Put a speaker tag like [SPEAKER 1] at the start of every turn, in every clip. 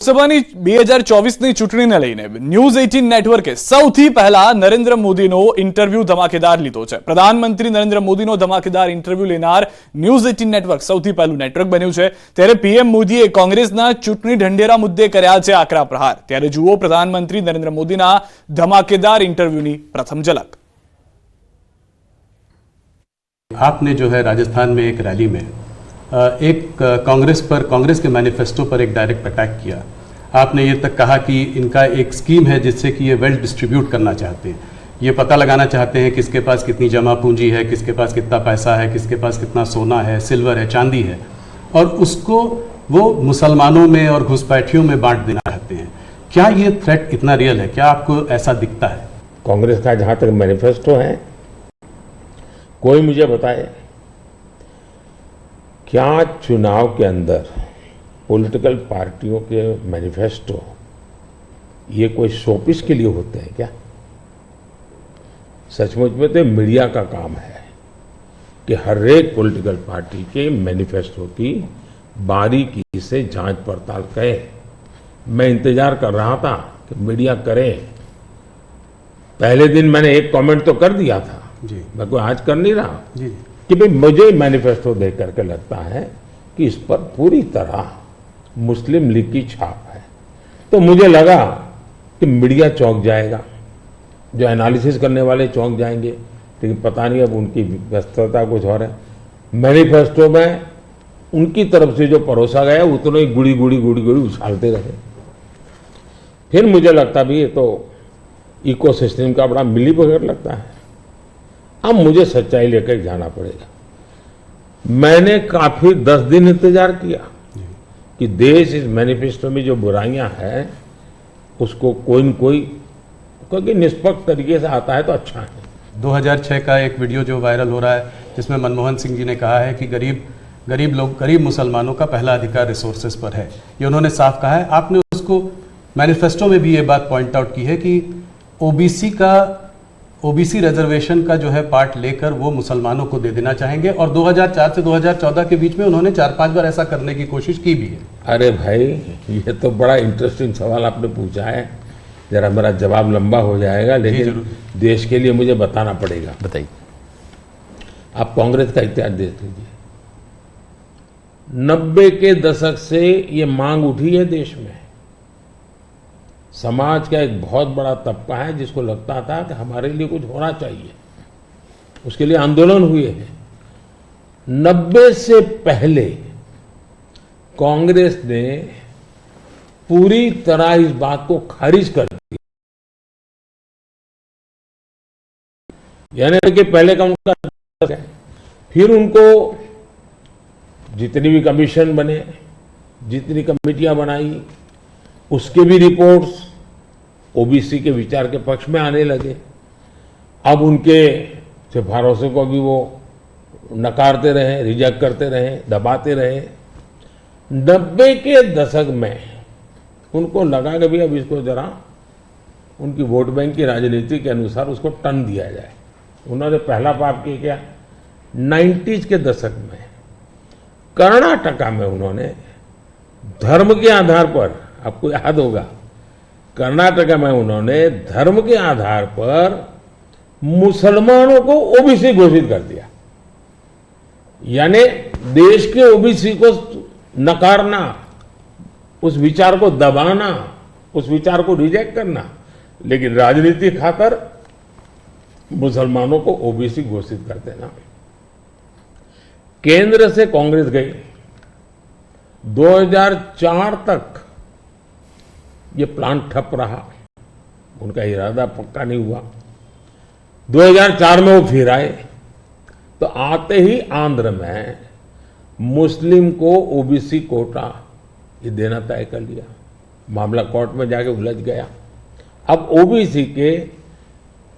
[SPEAKER 1] લોકસભાની 2024ની ચૂંટણીને લઈને ન્યૂઝ 18 નેટવર્કે સૌથી પહેલા નરેન્દ્ર મોદીનો ઇન્ટરવ્યુ ધમાકેદાર લીધો છે। પ્રધાનમંત્રી નરેન્દ્ર મોદીનો ધમાકેદાર ઇન્ટરવ્યુ લેનાર ન્યૂઝ 18 નેટવર્ક સૌથી પહેલું નેટવર્ક બન્યું છે। ત્યારે પીએમ મોદીએ કોંગ્રેસના ચૂંટણી ઢંઢેરા મુદ્દે કર્યા છે આકરા પ્રહાર। ત્યારે જુઓ પ્રધાનમંત્રી નરેન્દ્ર મોદીના ધમાકેદાર ઇન્ટરવ્યુની પ્રથમ ઝલક।
[SPEAKER 2] आपने जो है राजस्थान में एक रैली में एक कांग्रेस के मैनिफेस्टो पर एक डायरेक्ट अटैक किया। आपने ये तक कहा कि इनका एक स्कीम है जिससे कि ये वेल्थ डिस्ट्रीब्यूट करना चाहते हैं, ये पता लगाना चाहते हैं किसके पास कितनी जमा पूंजी है, किसके पास कितना पैसा है, किसके पास कितना सोना है, सिल्वर है, चांदी है, और उसको वो मुसलमानों में और घुसपैठियों में बांट देना चाहते हैं। क्या ये थ्रेट इतना रियल है? क्या आपको ऐसा दिखता है?
[SPEAKER 3] कांग्रेस का जहां तक मैनिफेस्टो है, कोई मुझे बताए क्या चुनाव के अंदर पॉलिटिकल पार्टियों के मैनिफेस्टो ये कोई शोपीस के लिए होते हैं क्या? सचमुच में तो मीडिया का काम है कि हर एक पॉलिटिकल पार्टी के मैनिफेस्टो की बारीकी से जांच पड़ताल करे। मैं इंतजार कर रहा था कि मीडिया करे। पहले दिन मैंने एक कमेंट तो कर दिया था
[SPEAKER 2] जी।
[SPEAKER 3] मैं कोई आज कर नहीं रहा
[SPEAKER 2] जी।
[SPEAKER 3] कि भाई मुझे मैनिफेस्टो देख करके लगता है कि इस पर पूरी तरह मुस्लिम लीग की छाप है। तो मुझे लगा कि मीडिया चौंक जाएगा, जो एनालिसिस करने वाले चौंक जाएंगे, लेकिन पता नहीं अब उनकी व्यस्तता कुछ और है। मैनिफेस्टो में उनकी तरफ से जो परोसा गया उतना ही गुड़ी गुड़ी उछालते रहे। फिर मुझे लगता भी ये तो इकोसिस्टम का बड़ा मिलीभगत लगता है। अब मुझे सच्चाई लेकर जाना पड़ेगा। मैंने काफी 10 दिन इंतजार किया कि देश इस मैनिफेस्टो में जो बुराइयां हैं उसको कोई न कोई क्योंकि निष्पक्ष तरीके से आता है तो अच्छा है।
[SPEAKER 2] 2006 का एक वीडियो जो वायरल हो रहा है जिसमें मनमोहन सिंह जी ने कहा है कि गरीब मुसलमानों का पहला अधिकार रिसोर्सेज पर है, ये उन्होंने साफ कहा है। आपने उसको मैनिफेस्टो में भी ये बात पॉइंट आउट की है कि ओबीसी रिजर्वेशन का जो है पार्ट लेकर वो मुसलमानों को दे देना चाहेंगे, और 2004 से 2014 के बीच में उन्होंने 4-5 बार ऐसा करने की कोशिश की भी है।
[SPEAKER 3] अरे भाई, ये तो बड़ा इंटरेस्टिंग सवाल आपने पूछा है। जरा मेरा जवाब लंबा हो जाएगा, लेकिन देश के लिए मुझे बताना पड़ेगा।
[SPEAKER 1] बताइए।
[SPEAKER 3] आप कांग्रेस का इतिहास देख लीजिए। 90 के दशक से ये मांग उठी है देश में। समाज का एक बहुत बड़ा तबका है जिसको लगता था कि हमारे लिए कुछ होना चाहिए, उसके लिए आंदोलन हुए हैं। 90 से पहले कांग्रेस ने पूरी तरह इस बात को खारिज कर दिया, यानी कि पहले का उनका, फिर उनको जितनी भी कमीशन बने, जितनी कमेटियां बनाई, उसके भी रिपोर्ट्स ओबीसी के विचार के पक्ष में आने लगे। अब उनके सिफारिशों को भी वो नकारते रहे, रिजेक्ट करते रहे, दबाते रहे। 90 के दशक में उनको लगा कि भी अब इसको जरा उनकी वोट बैंक की राजनीति के अनुसार उसको टर्न दिया जाए। उन्होंने पहला पाप किया क्या? 90s के दशक में कर्नाटका में उन्होंने धर्म के आधार पर, आपको याद होगा, कर्नाटका में उन्होंने धर्म के आधार पर मुसलमानों को ओबीसी घोषित कर दिया। यानी देश के ओबीसी को नकारना, उस विचार को दबाना, उस विचार को रिजेक्ट करना, लेकिन राजनीति खातर मुसलमानों को ओबीसी घोषित कर देना। केंद्र से कांग्रेस गई, 2004 तक ये प्लान ठप रहा, उनका इरादा पक्का नहीं हुआ। 2004 में वो फिर आए, तो आते ही आंध्र में मुस्लिम को ओबीसी कोटा ये देना तय कर लिया। मामला कोर्ट में जाके उलझ गया। अब ओबीसी के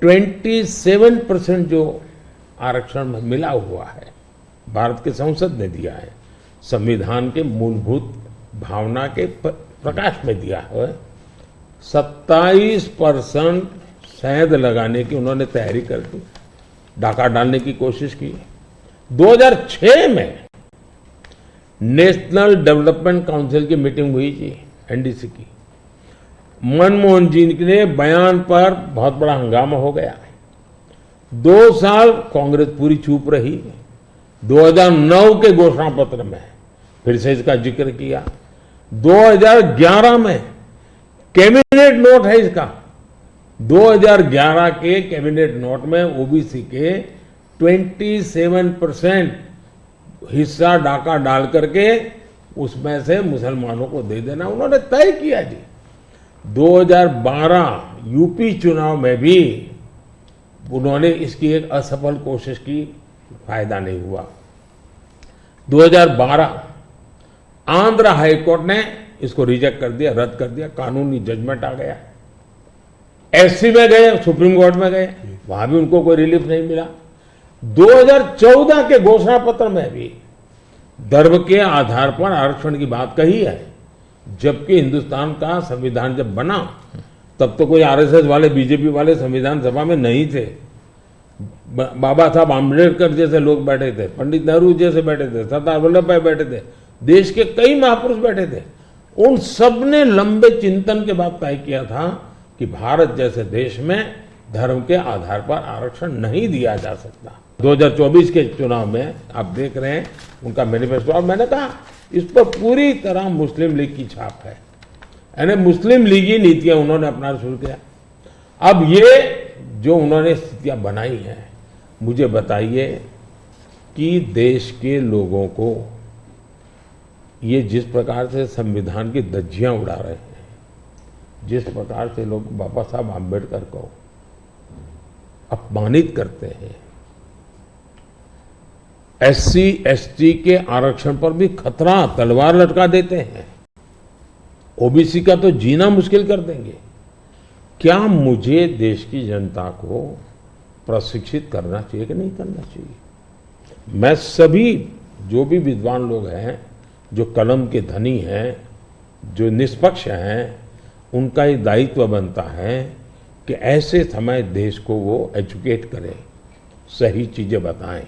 [SPEAKER 3] 27% जो आरक्षण में मिला हुआ है, भारत के संसद ने दिया है, संविधान के मूलभूत भावना के प्रकाश में दिया है। 27% शहद लगाने की उन्होंने तैयारी कर दी, डाका डालने की कोशिश की। 2006 में नेशनल डेवलपमेंट काउंसिल की मीटिंग हुई थी एनडीसी की। मनमोहन जी के बयान पर बहुत बड़ा हंगामा हो गया। 2 साल कांग्रेस पूरी चुप रही। 2009 के घोषणा पत्र में फिर से इसका जिक्र किया। 2011 में कैबिनेट नोट है इसका। 2011 के कैबिनेट नोट में ओबीसी के 27% हिस्सा डाका डाल करके उसमें से मुसलमानों को दे देना उन्होंने तय किया जी। 2012 यूपी चुनाव में भी उन्होंने इसकी एक असफल कोशिश की, फायदा नहीं हुआ। 2012 आंध्र हाईकोर्ट ने इसको रिजेक्ट कर दिया, रद्द कर दिया, कानूनी जजमेंट आ गया। एससी में गए, सुप्रीम कोर्ट में गए, वहां भी उनको कोई रिलीफ नहीं मिला। 2014 के घोषणा पत्र में भी धर्म के आधार पर आरक्षण की बात कही है, जबकि हिंदुस्तान का संविधान जब बना तब तो कोई आरएसएस वाले, बीजेपी वाले संविधान सभा में नहीं थे। बाबा साहब आम्बेडकर जैसे लोग बैठे थे, पंडित नेहरू जैसे बैठे थे, सरदार वल्लभ भाई बैठे थे, देश के कई महापुरुष बैठे थे। उन सब ने लंबे चिंतन के बाद तय किया था कि भारत जैसे देश में धर्म के आधार पर आरक्षण नहीं दिया जा सकता। 2024 के चुनाव में आप देख रहे हैं उनका मैनिफेस्टो, और मैंने कहा इस पर पूरी तरह मुस्लिम लीग की छाप है, यानी मुस्लिम लीगी नीतियां उन्होंने अपनाना शुरू किया। अब ये जो उन्होंने स्थितियां बनाई हैं, मुझे बताइए कि देश के लोगों को ये जिस प्रकार से संविधान की धज्जियां उड़ा रहे हैं, जिस प्रकार से लोग बाबा साहब आम्बेडकर को अपमानित करते हैं, एससी एसटी के आरक्षण पर भी खतरा, तलवार लटका देते हैं, ओबीसी का तो जीना मुश्किल कर देंगे। क्या मुझे देश की जनता को प्रशिक्षित करना चाहिए कि नहीं करना चाहिए? मैं सभी जो भी विद्वान लोग हैं, जो कलम के धनी हैं, जो निष्पक्ष हैं, उनका ये दायित्व बनता है कि ऐसे समय देश को वो एजुकेट करें, सही चीजें बताएं।